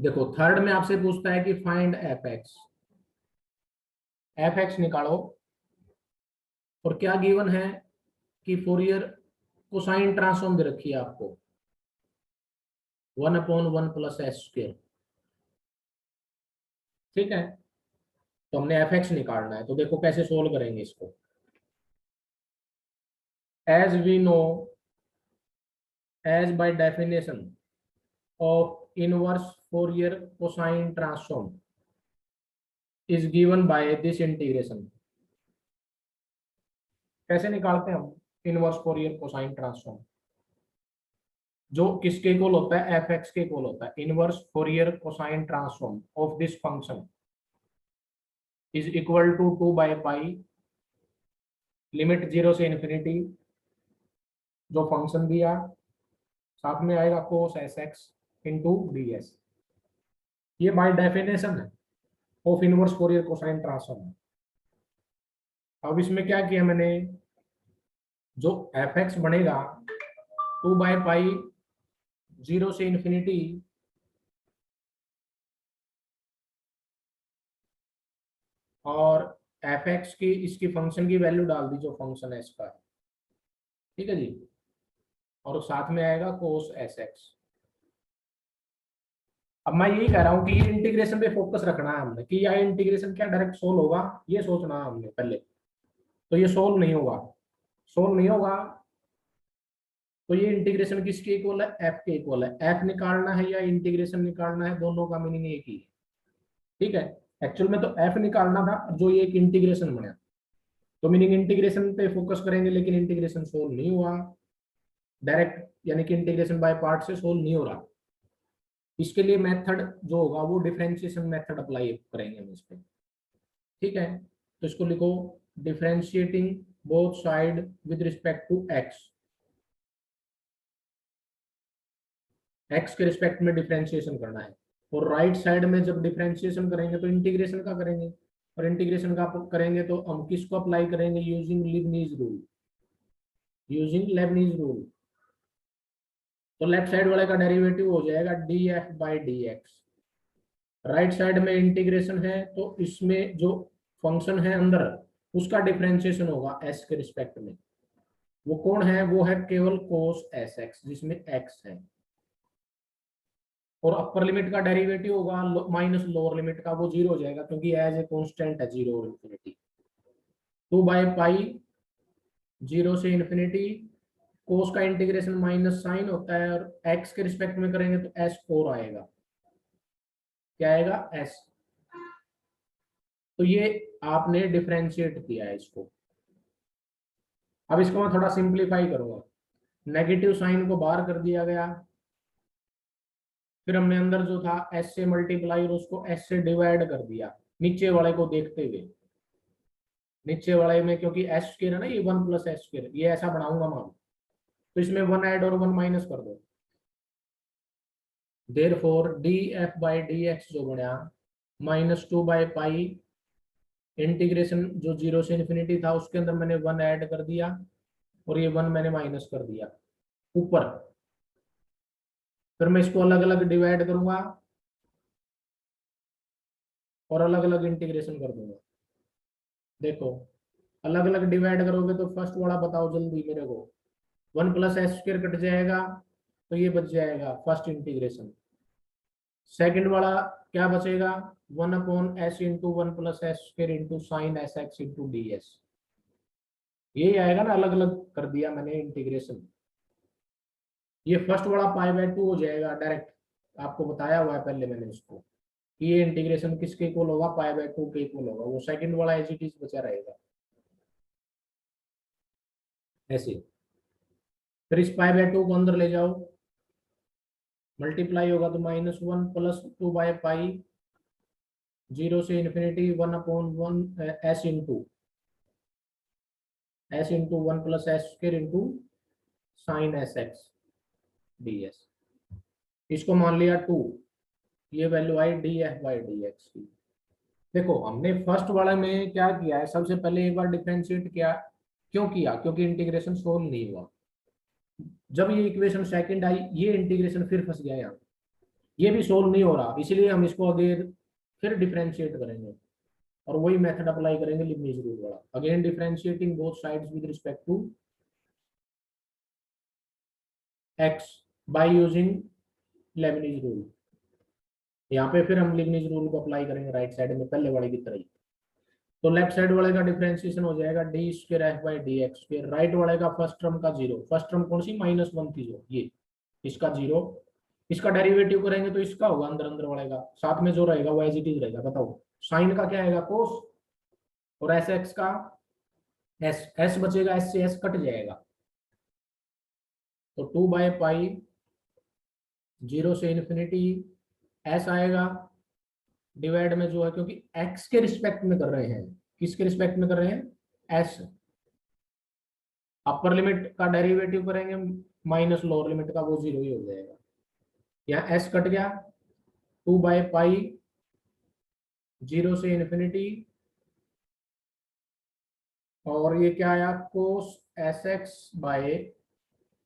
देखो थर्ड में आपसे पूछता है कि find f x, F x निकालो। और क्या गिवन है कि फोरियर कोसाइन ट्रांसफॉर्म दे रखी है आपको 1/1 + s²। ठीक है, तो हमने एफ एक्स निकालना है। तो देखो कैसे सोल्व करेंगे इसको। As we know, as by definition of inverse Fourier cosine transform is given by this integration. कैसे निकालते हैं हम इनवर्स फोरियर कोसाइन ट्रांसफॉर्म? जो किसके इक्वल होता है? एफ एक्स के इक्वल होता है। Inverse Fourier cosine transform of this function is equal to 2/पाई लिमिट 0 से इन्फिनिटी, जो फंक्शन दिया साथ में आएगा cos s x into d s. ये बाय डेफिनेशन है of inverse Fourier cosine transform. अब इसमें क्या किया मैंने, जो एफ एक्स बनेगा 2/पाई 0 से इन्फिनिटी और एफ एक्स की इसकी फंक्शन की वैल्यू डाल दी जो फंक्शन है इसका। ठीक है जी, और साथ में आएगा कोस एस एक्स। अब मैं यही कह रहा हूं कि ये इंटीग्रेशन पे फोकस रखना है हमने, कि यह इंटीग्रेशन क्या डायरेक्ट सोल्व होगा, ये सोचना है हमने पहले। तो ये सोल्व नहीं होगा, सोल्व नहीं होगा। तो ये इंटीग्रेशन किसके इक्वल है? एफ के इक्वल है। एफ निकालना है या इंटीग्रेशन निकालना है, दोनों का मीनिंग एक ही है। ठीक है, एक्चुअल में तो एफ निकालना था, जो ये एक इंटीग्रेशन बना, तो मीनिंग इंटीग्रेशन पे फोकस करेंगे, लेकिन इंटीग्रेशन सोल्व नहीं हुआ डायरेक्ट, यानी कि इंटीग्रेशन बाय पार्ट से सोल्व नहीं हो रहा। इसके लिए मेथड जो होगा वो डिफरेंशिएशन मेथड अप्लाई करेंगे हम इस पे। ठीक है, तो इसको लिखो differentiating both side with respect to X. X के रिस्पेक्ट में डिफरेंशिएशन करना है। और राइट साइड में जब डिफरेंशिएशन करेंगे तो इंटीग्रेशन का करेंगे, और इंटीग्रेशन का करेंगे तो हम किसको अप्लाई करेंगे? Using लीबनीज rule, using Lebanese rule. तो लेफ्ट साइड वाले का डेरिवेटिव हो जाएगा df/dx। राइट साइड में इंटीग्रेशन है तो इसमें जो फंक्शन है अंदर उसका डिफरेंशिएशन होगा s के रिस्पेक्ट में। वो कौन है? वो है केवल cos sx जिसमें x है। और अपर लिमिट का डेरिवेटिव होगा माइनस लोअर लिमिट का, वो 0 हो जाएगा क्योंकि एज ए कांस्टेंट है 0 और इन्फिनिटी। 2/पाई 0 से इन्फिनिटी, कोस का इंटीग्रेशन माइनस साइन होता है, और x के रिस्पेक्ट में करेंगे तो s4 आएगा। क्या आएगा? s। तो ये आपने डिफरेंशिएट किया है इसको। अब इसको मैं थोड़ा सिंप्लीफाई करूंगा। नेगेटिव साइन को बाहर कर दिया गया, फिर हमने अंदर जो था s से मल्टीप्लाई और उसको s से डिवाइड कर दिया नीचे वाले को देखते हुए। नीचे वाले में क्योंकि s² है ना, ये 1 + s², ये ऐसा बनाऊंगा मान, तो इसमें 1 ऐड और 1 माइनस कर दो। देयरफॉर df/dx जो बना -2/पाई इंटीग्रेशन जो 0 से इन्फिनिटी था उसके अंदर मैंने 1 ऐड कर दिया और ये 1 मैंने माइनस कर दिया ऊपर। फिर मैं इसको अलग अलग डिवाइड करूंगा और अलग अलग इंटीग्रेशन कर दूंगा। देखो अलग अलग डिवाइड करोगे तो फर्स्ट वाला बताओ जल्दी मेरे को। 1 + s² कट जाएगा तो ये बच जाएगा फर्स्ट इंटीग्रेशन। सेकंड वाला क्या बचेगा? 1/s into 1 + s² into sine s x into d S. यही आएगा ना, अलग अलग कर दिया मैंने इंटीग्रेशन। ये फर्स्ट वाला π/2 हो जाएगा डायरेक्ट, आपको बताया हुआ है पहले मैंने इसको कि ये इंटीग्रेशन किसके इक्वल होगा? π/2 के इक्वल होगा। वो सेकंड वाला एज इट इज बचा रहेगा ऐसे। फिर इस π/2 को अंदर ले जाओ, मल्टीप्लाई होगा तो -1 + 2/पाई 0 से infinity 1/1 s into 1 + s² into sine s x d S. इसको मान लिया 2, ये वैल्यू आई df/dx की। देखो हमने फर्स्ट वाले में क्या किया है, सबसे पहले एक बार डिफरेंशिएट किया। क्यों किया? क्योंकि इंटीग्रेशन सोल्व नहीं हुआ। जब ये इक्वेशन सेकंड आई, ये इंटीग्रेशन फिर फंस गया यहाँ। ये भी सोल्व नहीं हो रहा, इसलिए हम इसको आगे फिर डिफरेंशिएट करेंगे और वही मेथड अप्लाई करेंगे लिबनिज रूल वाला। Again differentiating both sides with respect to X by using Leibniz rule. यहाँ पे फिर हम लिबनिज रूल को अप्लाई करेंगे राइट साइड में पहले वाले की तरह ही। तो लेफ्ट साइड वाले का डिफरेंशिएशन हो जाएगा D square F by D x square. Right वाले का फर्स्ट टर्म का जीरो, फर्स्ट टर्म कौन सी -1 थी जो ये, इसका जीरो। इसका डेरिवेटिव करेंगे तो इसका होगा अंदर अंदर वाले का, साथ में जो रहेगा वो एज इट इज रहेगा। बताओ साइन का क्या आएगा कोस, और एस एक्स का एस, एस बचेगा, एस से एस कट जाएगा तो 2/पाई 0 से इन्फिनिटी एस आएगा डिवाइड में जो है, क्योंकि एक्स के रिस्पेक्ट में कर रहे हैं, किसके रिस्पेक्ट में कर रहे हैं, एस। अपर लिमिट का डेरिवेटिव करेंगे माइनस लोअर लिमिट का, वो जीरो ही हो जाएगा। यहाँ एस कट गया, 2/पाई 0 से इन्फिनिटी, और ये क्या आया cos s x by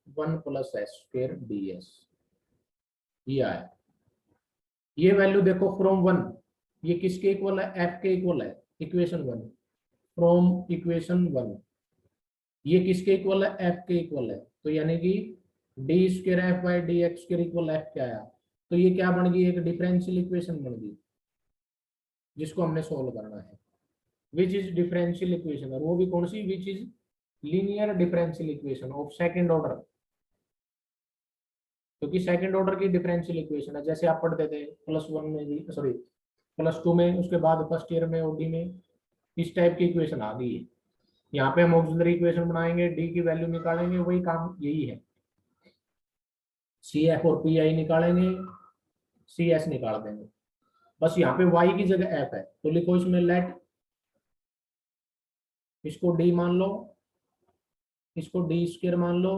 1 plus s square d s, ये आया। ये वैल्यू देखो फ्रॉम 1, ये किसके इक्वल है, एफ के इक्वल है, इक्वेशन 1 फ्रॉम इक्वेशन 1। ये किसके इक्वल है, एफ के इक्वल है, तो यानी कि D square F by D x square equal F क्या आया, तो ये क्या बन गई, एक डिफरेंशियल इक्वेशन बन गई जिसको हमने सोल्व करना है। विच इज डिफरेंशियल इक्वेशन, और वो भी कौन सी, which is linear differential equation of second order, क्योंकि सेकंड ऑर्डर की डिफरेंशियल इक्वेशन है। जैसे आप पढ़ते थे +1 में भी, सॉरी +2 में, उसके बाद फर्स्ट ईयर में ओडी में, इस टाइप की इक्वेशन आ गई है। यहाँ पे हम ऑक्सिलरी इक्वेशन बनाएंगे, डी की वैल्यू निकालेंगे, वही काम यही है। सी एफ और पी आई निकालेंगे, सी एस निकाल देंगे, बस यहाँ पे वाई की जगह एफ है तो लिखो इसमें लेट, इसको डी मान लो, इसको डी स्क्वायर मान लो,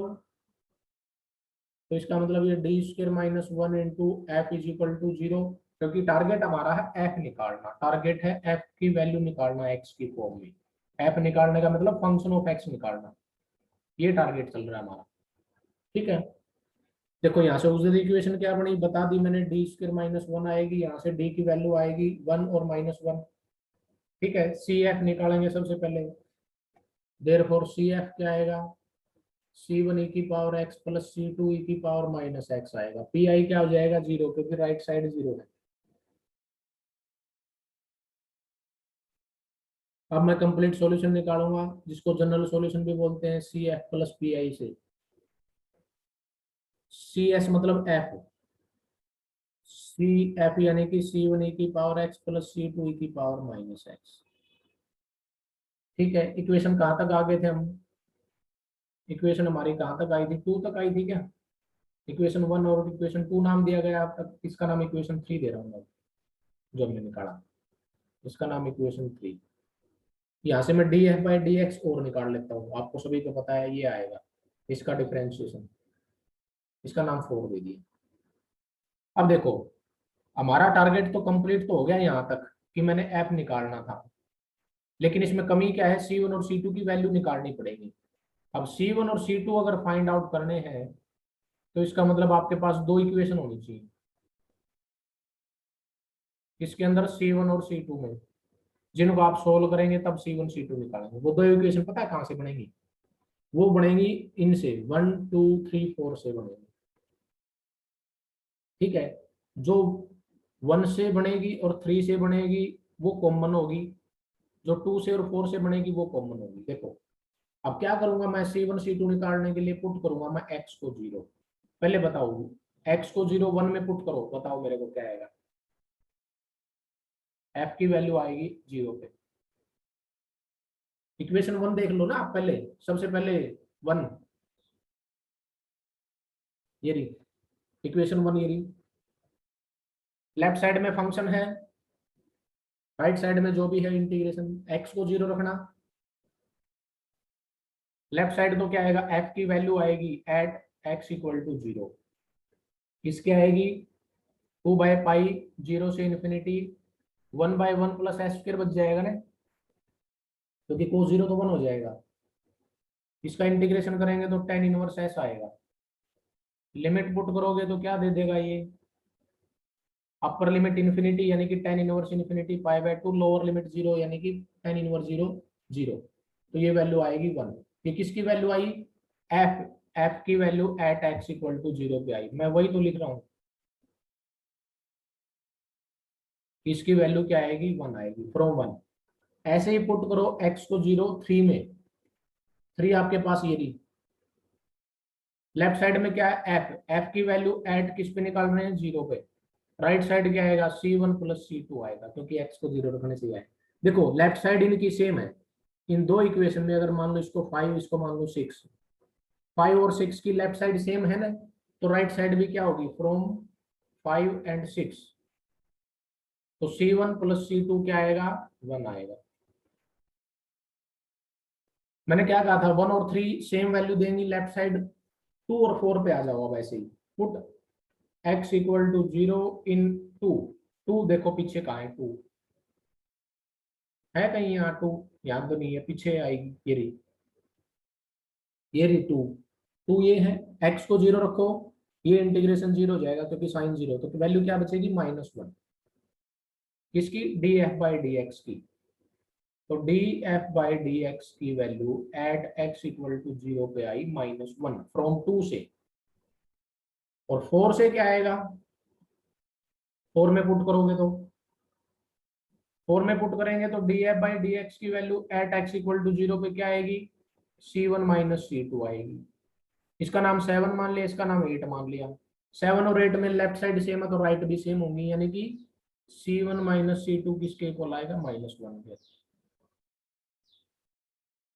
तो इसका मतलब ये D square -1 into F is equal to 0, क्योंकि टारगेट हमारा है एफ निकालना, टारगेट है एफ की वैल्यू निकालना एक्स की फॉर्म में। एफ निकालने का मतलब फंक्शन ऑफ एक्स निकालना, ये टारगेट चल रहा है हमारा। ठीक है, देखो यहाँ से उस इक्वेशन क्या बनी बता दी मैंने, डी स्क्वायर -1 आएगी, यहाँ से डी की वैल्यू आएगी 1 और -1। ठीक है, सी एफ निकालेंगे सबसे पहले, देयरफॉर सी एफ क्या आएगा, c1 e की power x plus c2 e की पावर -x आएगा। पी आई क्या हो जाएगा 0, क्योंकि राइट साइड 0 है। अब मैं कंप्लीट सॉल्यूशन निकालूंगा, जिसको जनरल सॉल्यूशन भी बोलते हैं, C F plus P I से। सी एस मतलब एफ, सी एफ यानी कि c1 e की power x plus c2 e की पावर -x। ठीक है, इक्वेशन कहाँ तक आ गए थे हम, इक्वेशन हमारी कहाँ तक आई थी, 2 तक आई थी क्या, इक्वेशन 1 और इक्वेशन 2 नाम दिया गया, आप तक इसका नाम इक्वेशन 3 दे रहा हूँ मैं, जो हमने निकाला इसका नाम इक्वेशन 3। यहाँ से मैं D F by D x और निकाल लेता हूँ, आपको सभी को पता है ये आएगा, इसका डिफरेंशिएशन, इसका नाम 4 दे दिया। अब देखो हमारा टारगेट तो कंप्लीट तो हो गया यहाँ तक कि मैंने एफ निकालना था, लेकिन इसमें कमी क्या है, C1 और C2 की वैल्यू निकालनी पड़ेगी। अब C1 और C2 अगर फाइंड आउट करने हैं तो इसका मतलब आपके पास 2 इक्वेशन होनी चाहिए, इसके अंदर C1 और C2 में, जिनको आप सोल्व करेंगे तब C1 C2 निकालेंगे। वो 2 इक्वेशन पता है कहाँ से बनेगी, वो बनेगी इनसे, 1 2 3 4 से बनेगी। ठीक है, जो 1 से बनेगी और 3 से बनेगी वो कॉमन होगी, जो 2 से और 4 से बनेगी वो कॉमन होगी। देखो अब क्या करूंगा मैं, C1 C2 निकालने के लिए पुट करूंगा मैं x को 0। पहले बताओ x को 0 1 में पुट करो, बताओ मेरे को क्या आएगा, f की वैल्यू आएगी 0 पे। इक्वेशन 1 देख लो ना आप पहले, सबसे पहले 1, ये रही इक्वेशन 1, ये रही। लेफ्ट साइड में फंक्शन है, राइट साइड में जो भी है इंटीग्रेशन, x को 0 रखना, लेफ्ट साइड तो क्या आएगा, f की वैल्यू आएगी एट x इक्वल टू 0, इसके आएगी 2/पाई 0 से इन्फिनिटी 1/1 प्लस एस स्क्वायर बच जाएगा ना, क्योंकि कोस 0 तो 1 हो जाएगा। इसका इंटीग्रेशन करेंगे तो tan इनवर्स एस आएगा, लिमिट पुट करोगे तो क्या दे देगा ये अपर लिमिट इन्फिनिटी यानी कि tan inverse infinity pi by 2, lower limit 0 यानी कि tan इनवर्स 0 0। तो ये वैल्यू आएगी 1। ये किसकी वैल्यू आई? एफ एफ की value at X equal to 0 पे आई। मैं वही तो लिख रहा हूँ, इसकी वैल्यू क्या आएगी? 1 आएगी फ्रॉम 1। ऐसे ही पुट करो x को 0 3 में, 3 आपके पास ये रही। लेफ्ट साइड में क्या है? एफ की वैल्यू एट किस पे निकाल रहे हैं? 0 पे। राइट साइड क्या आएगा? C1 प्लस C2 आएगा, क्योंकि x को 0 रखने से आए। देखो लेफ्ट साइड इनकी सेम है। इन दो इक्वेशन में अगर मान लो इसको 5, इसको मान लो 6, 5 और 6 की लेफ्ट साइड सेम है ना, तो राइट साइड भी क्या होगी? From 5 and 6। तो C1 प्लस C2 क्या आएगा? 1 आएगा। मैंने क्या कहा था? 1 और 3 सेम वैल्यू देंगी लेफ्ट साइड, 2 और 4 पे आ जाओ वैसे ही। पुट x इक्वल टू 0 इन 2। 2 देखो पीछे कहाँ है? 2 है कहीं यहाँ? 2 यहाँ तो नहीं है, पीछे आएगी। ये रही 2। 2 ये है। x को 0 रखो, ये इंटीग्रेशन 0 हो जाएगा क्योंकि साइन 0, तो वैल्यू क्या बचेगी? -1। किसकी? df बाई डी एक्स की। तो df बाई डी एक्स की value at x equal to 0 पे आई -1 फ्रॉम 2 से। और 4 से क्या आएगा? 4 में पुट करोगे तो 4 में पुट करेंगे तो df बाई डी एक्स की value at x equal to 0 पे क्या आएगी? C1 माइनस C2 आएगी। इसका नाम 7 मान लिया, इसका नाम 8 मान लिया। 7 और 8 में लेफ्ट साइड सेम है तो राइट भी सेम होंगी, यानी कि C1 माइनस C2 किसके इक्वल आएगा? -1 के।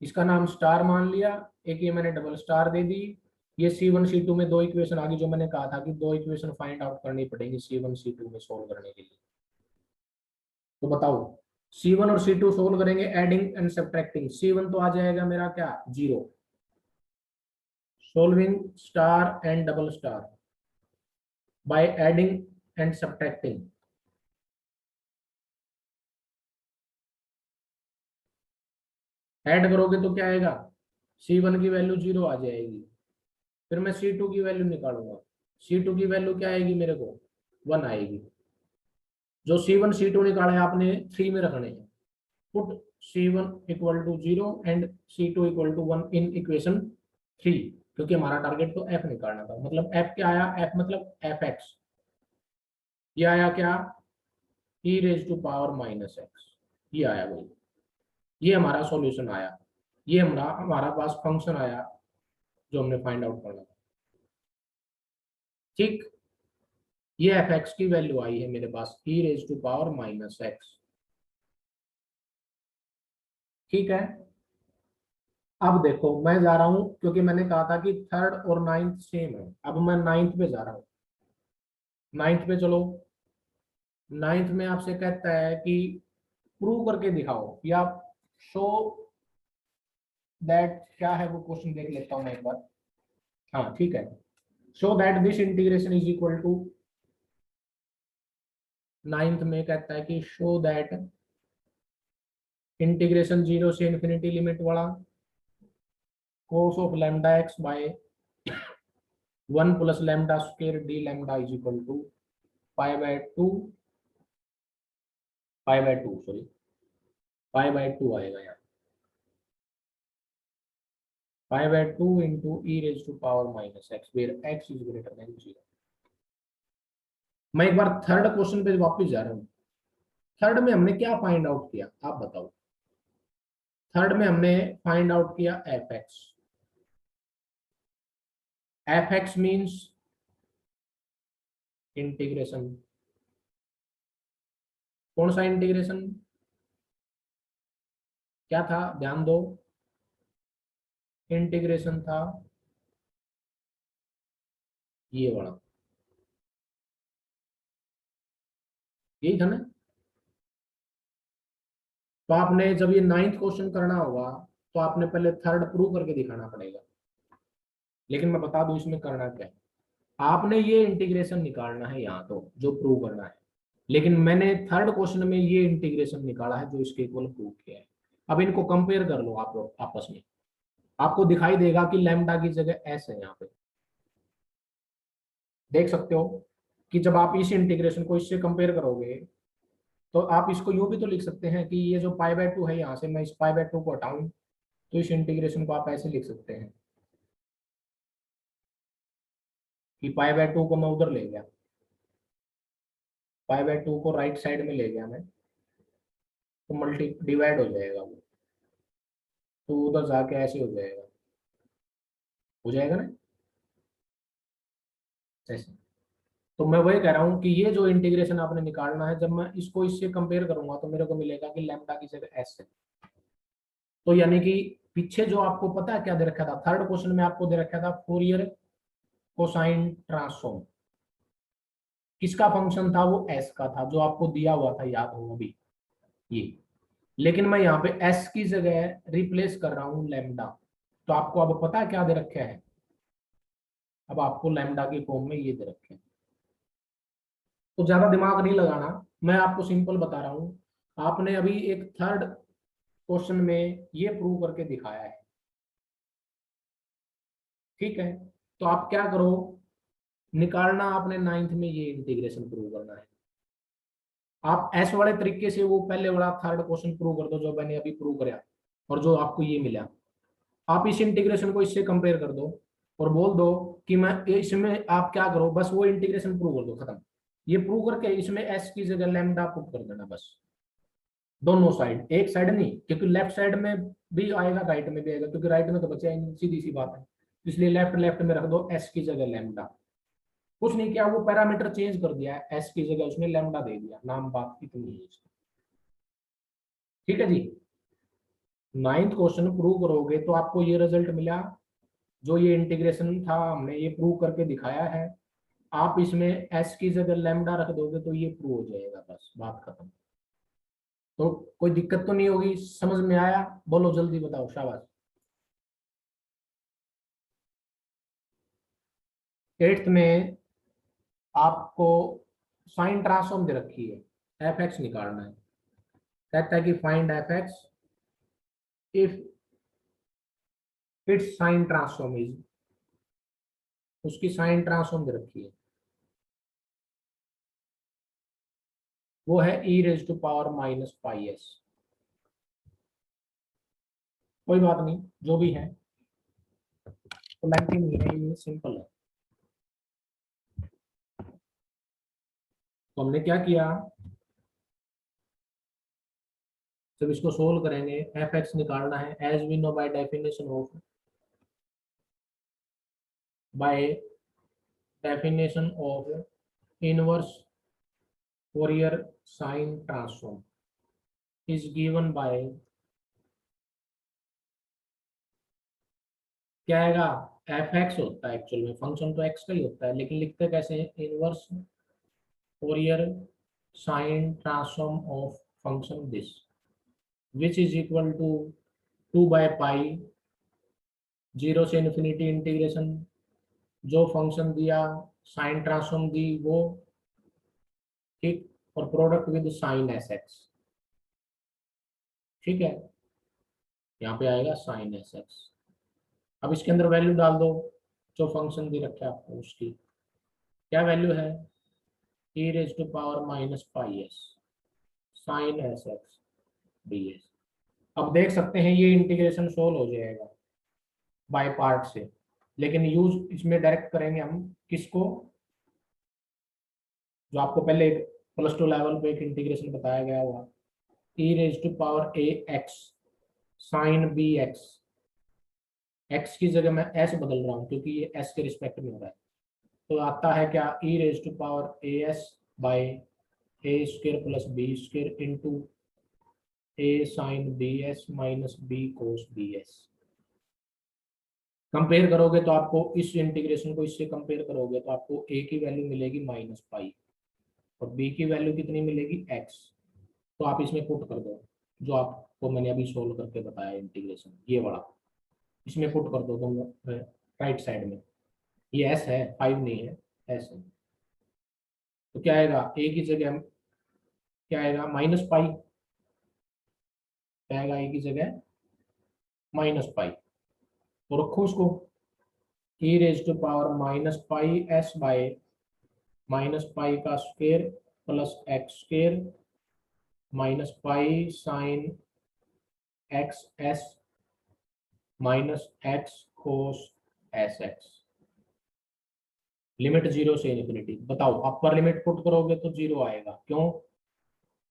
इसका नाम स्टार मान लिया, एक ये मैंने डबल स्टार दे दी। ये C1 C2 में दो इक्वेशन आ गई, जो मैंने कहा था कि दो इक्वेशन फाइंड आउट करनी पड़ेगी C1 C2 में सोल्व करने के लिए। तो बताओ, C1 और C2 सोल्व करेंगे एडिंग एंड सब्ट्रैक्टिंग। C1 तो आ जाएगा मेरा क्या? 0। Solving star and double star by adding and subtracting. Add करोगे तो क्या आएगा? C1 की वैल्यू 0 आ जाएगी। फिर मैं C2 की वैल्यू निकालूंगा। C2 की वैल्यू क्या आएगी मेरे को? 1 आएगी। जो C1 C2 निकाले आपने 3 में रखने हैं। Put C1 equal to 0 and C2 equal to 1 in equation 3, क्योंकि हमारा टारगेट तो f निकालना था। मतलब f क्या आया? f मतलब fx। ये आया क्या? e raise to power -x। ये आया भाई, ये हमारा सॉल्यूशन आया। ये हमारा हमारा पास फंक्शन आया जो हमने फाइंड आउट करना था। ठीक, ये fx की वैल्यू आई है मेरे पास e raise to power -x। ठीक है, अब देखो मैं जा रहा हूं, क्योंकि मैंने कहा था कि थर्ड और नाइन्थ सेम है। अब मैं नाइन्थ पे जा रहा हूं। नाइन्थ पे चलो। नाइन्थ में आपसे कहता है कि प्रूव करके दिखाओ या शो दैट, क्या है वो क्वेश्चन देख लेता हूं मैं एक बार। हाँ ठीक है, show that this integration is equal to. Ninth में कहता है कि शो दैट इंटीग्रेशन 0 से इन्फिनिटी लिमिट वाला cos of lambda x by 1 plus lambda square d lambda is equal to pi by 2, pi by 2 sorry, pi by 2 आएगा यहाँ। Pi by 2 into e raise to power -x where x is greater than 0। मैं एक बार third question पे वापस जा रहा हूँ। Third में हमने क्या फाइंड आउट किया आप बताओ? थर्ड में हमने फाइंड आउट किया fx। fx means integration. कौन सा इंटीग्रेशन? क्या था? ध्यान दो, इंटीग्रेशन था ये वाला, यही था ना? तो आपने जब ये नाइन्थ क्वेश्चन करना होगा तो आपने पहले थर्ड प्रूव करके दिखाना पड़ेगा। लेकिन मैं बता दूं इसमें करना क्या है। आपने ये इंटीग्रेशन निकालना है यहाँ, तो जो प्रूव करना है। लेकिन मैंने थर्ड क्वेश्चन में ये इंटीग्रेशन निकाला है जो इसके इक्वल प्रूव किया है। अब इनको कंपेयर कर लो आप लोग आपस में। आपको दिखाई देगा कि लैम्डा की जगह एस है यहाँ पे, देख सकते हो कि जब आप इस इंटीग्रेशन को इससे कंपेयर करोगे तो आप इसको यूं भी तो लिख सकते हैं कि ये जो π/2 है, यहाँ से मैं इस π/2 को हटाऊं तो इस इंटीग्रेशन को आप ऐसे लिख सकते हैं कि π/2 को मैं उधर ले गया, π/2 को राइट साइड में ले गया मैं, तो मल्टी डिवाइड हो जाएगा वो, तो उधर जाके ऐसे हो जाएगा ना ऐसे। तो मैं वही कह रहा हूँ कि ये जो इंटीग्रेशन आपने निकालना है, जब मैं इसको इससे कंपेयर करूंगा तो मेरे को मिलेगा कि लैम्डा की जगह एस है। तो यानी कि पीछे जो आपको पता है क्या दे रखा था, थर्ड क्वेश्चन में आपको दे रखा था फोरियर कोसाइन ट्रांसफॉर्म, किसका फंक्शन था, वो एस का था, जो आपको दिया हुआ था, याद हो अभी ये। लेकिन मैं यहाँ पे एस की जगह रिप्लेस कर रहा हूँ लैम्डा, तो आपको अब पता है क्या दे रखे है, अब आपको लैम्डा के फॉर्म में ये दे रखे हैं। तो ज्यादा दिमाग नहीं लगाना, मैं आपको सिंपल बता रहा हूँ। आपने अभी एक थर्ड क्वेश्चन में ये प्रूव करके दिखाया है, ठीक है। तो आप क्या करो, निकालना आपने नाइन्थ में ये इंटीग्रेशन प्रूव करना है। आप ऐसे वाले तरीके से वो पहले वाला थर्ड क्वेश्चन प्रूव कर दो जो मैंने अभी प्रूव कराया, और जो आपको ये मिला, आप इस इंटीग्रेशन को इससे कंपेयर कर दो और बोल दो कि मैं इसमें, आप क्या करो, बस वो इंटीग्रेशन प्रूव कर दो, खत्म। ये प्रूव करके इसमें एस की जगह लैम्डा पुट कर देना बस, दोनों साइड, एक साइड नहीं, क्योंकि लेफ्ट साइड में भी आएगा राइट में भी आएगा, क्योंकि राइट में तो बचा ही नहीं, सीधी सी बात है। इसलिए लेफ्ट लेफ्ट में रख दो एस की जगह लैम्डा। कुछ नहीं किया, वो पैरामीटर चेंज कर दिया, एस की जगह उसने लैम्डा दे दिया, नाम बात इतनी है इसकी। ठीक है जी, नाइन्थ क्वेश्चन प्रूव करोगे तो आपको ये रिजल्ट मिला, जो ये इंटीग्रेशन था हमने ये प्रूव करके दिखाया है। आप इसमें एस की जगह लैम्डा रख दोगे तो ये प्रूव हो जाएगा, बस बात खत्म। तो कोई दिक्कत तो नहीं होगी, समझ में आया? बोलो जल्दी बताओ, शाबाश। एट्थ में आपको साइन ट्रांसफॉर्म दे रखी है, एफ एक्स निकालना है। कहता है कि find f x if its sine transform is, उसकी साइन ट्रांसफॉर्म दे रखी है, वो है e raise to power minus pi s. कोई बात नहीं, जो भी है तो लेंथी नहीं है, ये सिंपल है। तो हमने क्या किया, जब इसको सोल्व करेंगे, एफ एक्स निकालना है, as we know by definition of, by definition of inverse Fourier sine transform is given by, क्या आएगा, एफ एक्स होता है एक्चुअल में, फंक्शन तो एक्स का ही होता है, लेकिन लिखते कैसे हैं, inverse Fourier sine transform of function this, which is equal to 2/पाई, 0 से इन्फिनिटी इंटीग्रेशन, जो फंक्शन दिया, साइन ट्रांसफॉर्म दी वो, ठीक, और product with sine s x, ठीक है, यहाँ पे आएगा साइन एस एक्स। अब इसके अंदर वैल्यू डाल दो, जो फंक्शन दे रखा है आपको उसकी, क्या वैल्यू है, e raise to power minus pi s sine s x d s. अब देख सकते हैं ये इंटीग्रेशन सोल्व हो जाएगा बाय पार्ट से, लेकिन यूज इसमें डायरेक्ट करेंगे हम किसको, जो आपको पहले प्लस टू लेवल पे एक इंटीग्रेशन बताया गया हुआ, e raise to power a x sine b x, x की जगह मैं एस बदल रहा हूँ क्योंकि ये एस के रिस्पेक्ट में हो रहा है, तो आता है क्या, e raise to power a s by a square plus b square into a sine b s minus b cos b s. Compare करोगे तो आपको इस इंटीग्रेशन को इससे कंपेयर करोगे तो आपको ए की वैल्यू मिलेगी माइनस पाई और बी की वैल्यू कितनी मिलेगी, एक्स। तो आप इसमें पुट कर दो, जो आपको मैंने अभी सोल्व करके बताया इंटीग्रेशन, ये वाला इसमें पुट कर दो दोनों राइट साइड में। ये एस है, 5 नहीं है, एस है। तो क्या आएगा, ए की जगह क्या आएगा, माइनस पाई, क्या आएगा, ए की जगह माइनस पाई, तो रखो उसको, e raise to power minus pi s by minus pi का square plus x square minus pi sine x s minus x cos s x. Limit zero से इन्फिनिटी। बताओ अपर लिमिट पुट करोगे तो zero आएगा, क्यों?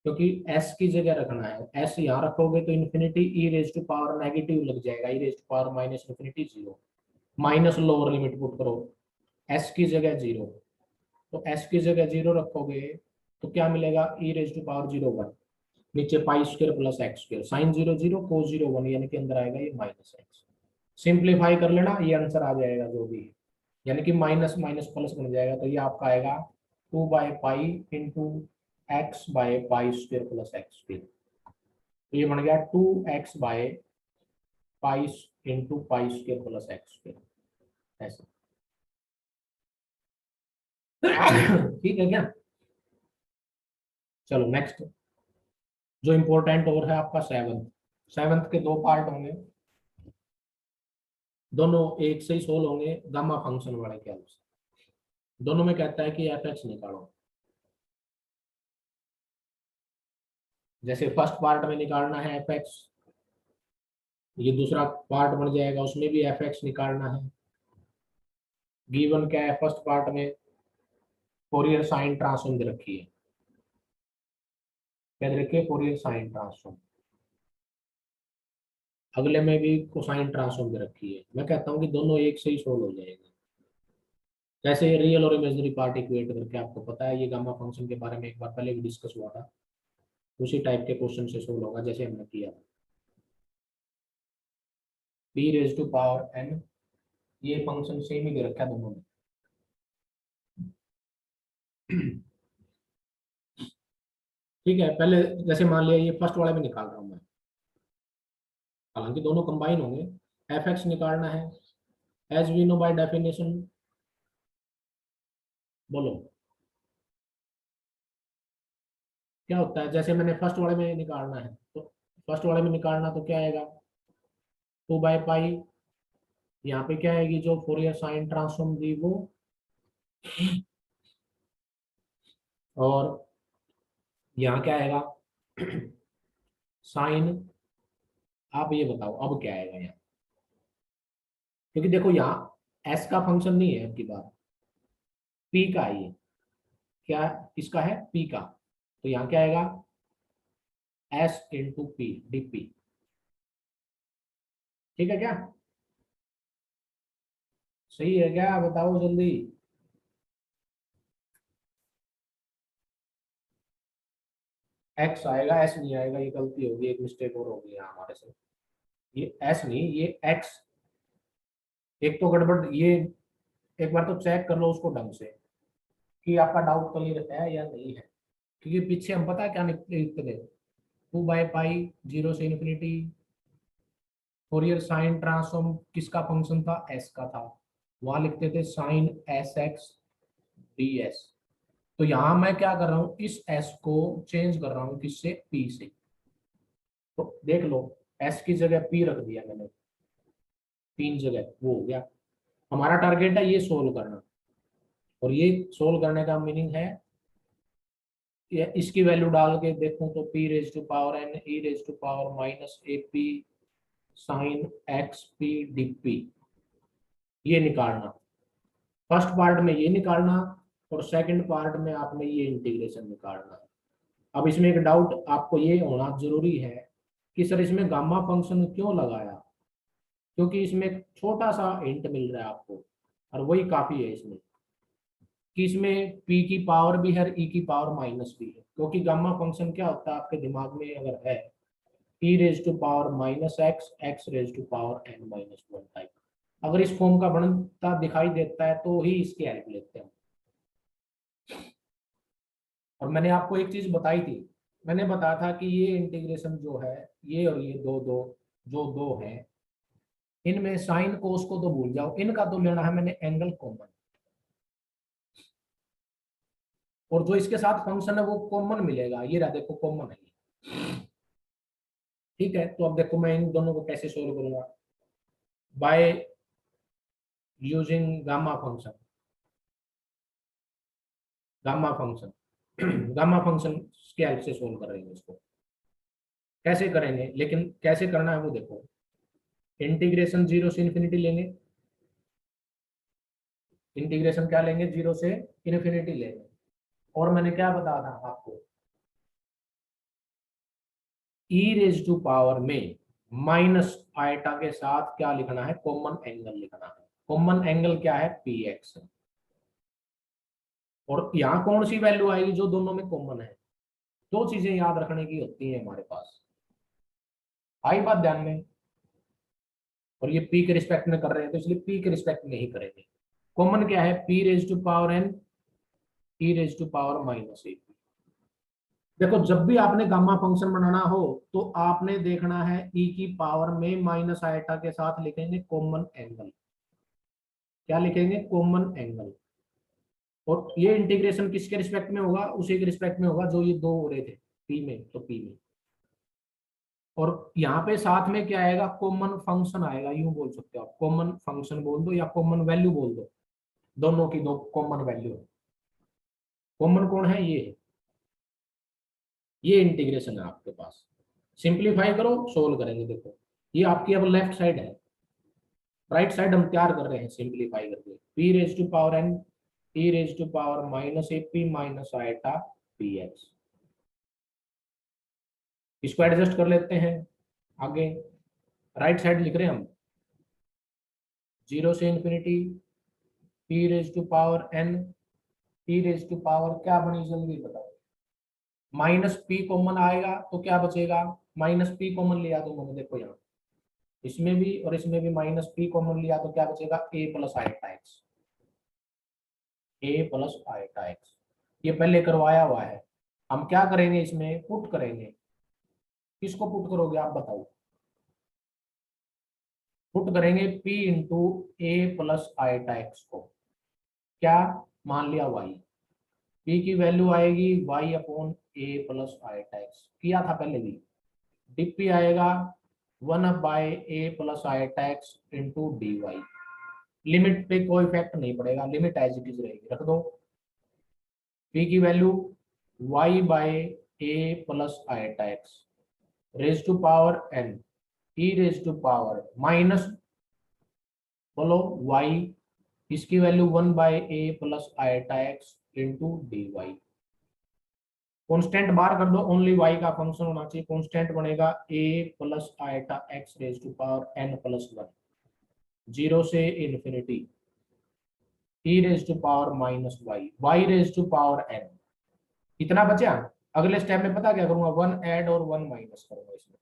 क्योंकि s की जगह रखना है, s यहाँ रखोगे तो infinity e raise to power negative लग जाएगा, e raise to power minus infinity zero. Minus lower limit put करो, s की जगह जीरो, तो s की जगह जीरो रखोगे तो क्या मिलेगा? E raise to power zero one, नीचे pi square plus x square, sine zero zero cos zero one, यानी कि अंदर आएगा ये माइनस एक्स। सिंप्लीफाई कर लेना, ये आंसर आ जाएगा जो भी है, यानी कि माइनस माइनस प्लस बन जाएगा, तो ये आपका आएगा 2/पाई into x by pi square plus x square. तो ये बन गया 2x/पाई into pi square plus x square, ऐसे। ठीक है क्या? चलो नेक्स्ट, जो इंपॉर्टेंट और है आपका सेवंथ। सेवंथ के दो पार्ट होंगे, दोनों एक से ही सोल्व होंगे गामा फंक्शन वाले के अनुसार। दोनों में कहता है कि एफ एक्स निकालो। जैसे फर्स्ट पार्ट में निकालना है एफ एक्स, ये दूसरा पार्ट बन जाएगा, उसमें भी एफ एक्स निकालना है। गिवन क्या है फर्स्ट पार्ट में? फोरियर साइन ट्रांसफॉर्म दे रखी है, क्या दे रखी है? Fourier sine transform. अगले में भी कोसाइन ट्रांसफॉर्म दे रखी है। मैं कहता हूँ कि दोनों एक से ही सोल्व हो जाएगा। जैसे रियल और इमेजिनरी पार्ट इक्वेट करके, आपको पता है ये गामा फंक्शन के बारे में एक बार पहले भी डिस्कस हुआ था, उसी टाइप के क्वेश्चन से सोल्व होगा जैसे हमने किया था। B raise to power n, ये फंक्शन सेम ही दे रखा है दोनों में। ठीक है, पहले जैसे मान लिया ये फर्स्ट वाले में निकाल रहा हूँ मैं, हालांकि दोनों कंबाइन होंगे। एफ एक्स निकालना है, as we know by definition, बोलो क्या होता है? जैसे मैंने फर्स्ट वाले में निकालना है, तो फर्स्ट वाले में निकालना तो क्या आएगा? 2/पाई, यहाँ पे क्या आएगी? जो फोरियर साइन ट्रांसफॉर्म दी वो, और यहाँ क्या आएगा? साइन। आप ये बताओ अब क्या आएगा यहाँ? क्योंकि देखो यहाँ एस का फंक्शन नहीं है, अब की बात पी का है ये। क्या इसका है? पी का। तो यहाँ क्या आएगा? S into P DP. ठीक है क्या? सही है क्या? बताओ जल्दी। एक्स आएगा, एस नहीं आएगा, ये गलती होगी, एक मिस्टेक और होगी यहाँ हमारे से। ये एस नहीं, ये एक्स। एक तो गड़बड़ ये, एक बार तो चेक कर लो उसको ढंग से कि आपका डाउट क्लियर है या नहीं है। क्योंकि पीछे हम पता है क्या लिखते थे? 2/पाई जीरो से इन्फिनिटी, फोरियर साइन ट्रांसफॉर्म किसका फंक्शन था? एस का था। वहां लिखते थे sine s x d s. तो यहां मैं क्या कर रहा हूं? इस एस को चेंज कर रहा हूं, किससे? पी से। तो देख लो, एस की जगह पी रख दिया मैंने, तीन जगह वो हो गया। हमारा टारगेट है ये सोल्व करना, और ये सोल्व करने का मीनिंग है ये इसकी वैल्यू डाल के देखूं तो p raise to power n e raise to power minus a p sine x p d p, ये निकालना। फर्स्ट पार्ट में ये निकालना, और सेकंड पार्ट में आपने ये इंटीग्रेशन निकालना। अब इसमें एक डाउट आपको ये होना जरूरी है कि सर इसमें गामा फंक्शन क्यों लगाया? क्योंकि इसमें एक छोटा सा हिंट मिल रहा है आपको, और वही काफी है इसमें, कि इसमें p की पावर भी है, e की पावर माइनस भी है। क्योंकि गामा फंक्शन क्या होता है आपके दिमाग में अगर है, e raise to power minus x x raise to power n minus one type. अगर इस फॉर्म का बनता दिखाई देता है तो ही इसकी हेल्प लेते हैं। और मैंने आपको एक चीज बताई थी, मैंने बताया था कि ये इंटीग्रेशन जो है, ये और ये दो दो जो दो है, इनमें साइन कोस को तो भूल जाओ, इनका तो लेना है मैंने एंगल कॉमन, और जो इसके साथ फंक्शन है वो कॉमन मिलेगा। ये रहा देखो, कॉमन है ये। ठीक है, तो अब देखो मैं इन दोनों को कैसे सोल्व करूंगा? By using gamma function. Gamma function gamma function के हेल्प से सोल्व कर रहे हैं इसको। कैसे करेंगे, लेकिन कैसे करना है वो देखो। इंटीग्रेशन जीरो से इन्फिनिटी लेंगे, इंटीग्रेशन क्या लेंगे, जीरो से इन्फिनिटी लेंगे। और मैंने क्या बताया था आपको, ई रेज टू पावर में माइनस आयटा के साथ क्या लिखना है, कॉमन एंगल लिखना है। कॉमन एंगल क्या है, पी एक्स। और यहाँ कौन सी वैल्यू आएगी जो दोनों में कॉमन है। दो चीजें याद रखने की होती है हमारे पास, आई बात ध्यान में। और ये पी के रिस्पेक्ट में कर रहे हैं तो इसलिए पी के रिस्पेक्ट में ही करेंगे। कॉमन क्या है, p raise to power n, e raise to power minus a. देखो जब भी आपने गामा फंक्शन बनाना हो तो आपने देखना है ई की पावर में माइनस आयटा के साथ लिखेंगे कॉमन एंगल। क्या लिखेंगे, कॉमन एंगल। और ये इंटीग्रेशन किसके रिस्पेक्ट में होगा, उसी के रिस्पेक्ट में होगा जो ये दो हो रहे थे, पी में तो पी में। और यहाँ पे साथ में क्या आएगा, कॉमन फंक्शन आएगा, यूं बोल सकते हो आप, कॉमन फंक्शन बोल दो या कॉमन वैल्यू बोल दो, दोनों की दो कॉमन वैल्यू है। कॉमन कौन है, ये है। ये इंटीग्रेशन है आपके पास। सिंप्लीफाई करो, सोल्व करेंगे। देखो ये आपकी अब लेफ्ट साइड है, राइट साइड हम तैयार कर रहे हैं सिंप्लीफाई करके। P raise to power n, e raise to power minus a p minus iota p x. इसको एडजस्ट कर लेते हैं आगे। राइट साइड लिख रहे हैं हम, जीरो से infinity, p raise to power n, p raise to power क्या बनी जल्दी बताओ। माइनस पी कॉमन आएगा तो क्या बचेगा, माइनस पी कॉमन लिया तो मैंने, देखो यहाँ इसमें भी और इसमें भी माइनस पी कॉमन लिया तो क्या बचेगा, ए प्लस आयटा एक्स। ए प्लस आयटा एक्स ये पहले करवाया हुआ है। हम क्या करेंगे, इसमें पुट करेंगे। किसको पुट करोगे आप बताओ, पुट करेंगे p into a plus eta x को। क्या मान लिया, वाई। पी की वैल्यू आएगी y upon a plus eta x, किया था पहले भी। डीपी आएगा one up by a plus eta x into d y. Limit पे कोई इफेक्ट नहीं पड़ेगा, लिमिट एज इट इज रहेगी, रख दो। पी की value y by a plus eta x raise to power n, e raise to power minus, बोलो y, इसकी value one by a plus eta x into d y. Constant बार कर दो, only Y का function होना चाहिए। Constant बनेगा a plus eta x raise to power n plus one, zero से infinity, e raise to power minus y, y raise to power n. कितना बचा, अगले स्टेप में पता क्या करूंगा, वन ऐड और वन माइनस करूंगा इसमें।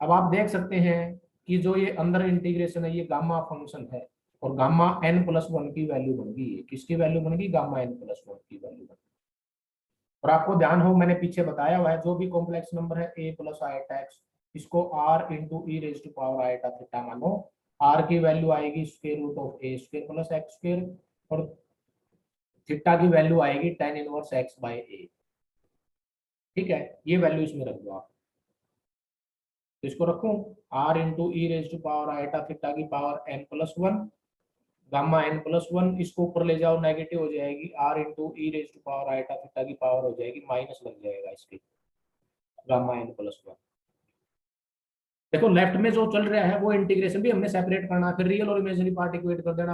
अब आप देख सकते हैं कि जो ये अंदर इंटीग्रेशन है ये गामा फंक्शन है, और गामा एन प्लस वन की वैल्यू बन गई है। किसकी वैल्यू बन गई, गामा एन प्लस वन की वैल्यू बन गई। और आपको ध्यान हो मैंने पीछे बताया हुआ है, जो भी कॉम्प्लेक्स नंबर है ए प्लस आयटा एक्स, इसको r into e raise to power eta theta मानो। आर की वैल्यू आएगी square root of a square plus x square, और थीटा की वैल्यू आएगी tan inverse x by a. ठीक है, ये वैल्यू इसमें रख दो आप। तो इसको रखूं, r into e raise to power eta theta की power n plus one, gamma n plus one, इसको ऊपर ले जाओ नेगेटिव हो जाएगी, r into e raise to power eta theta की पावर हो जाएगी माइनस लग जाएगा इसके, गामा एन प्लस वन। देखो लेफ्ट में जो चल रहा है वो इंटीग्रेशन भी हमने सेपरेट करना है, फिर रियल और इमेजिनरी पार्ट इक्वेट कर देना।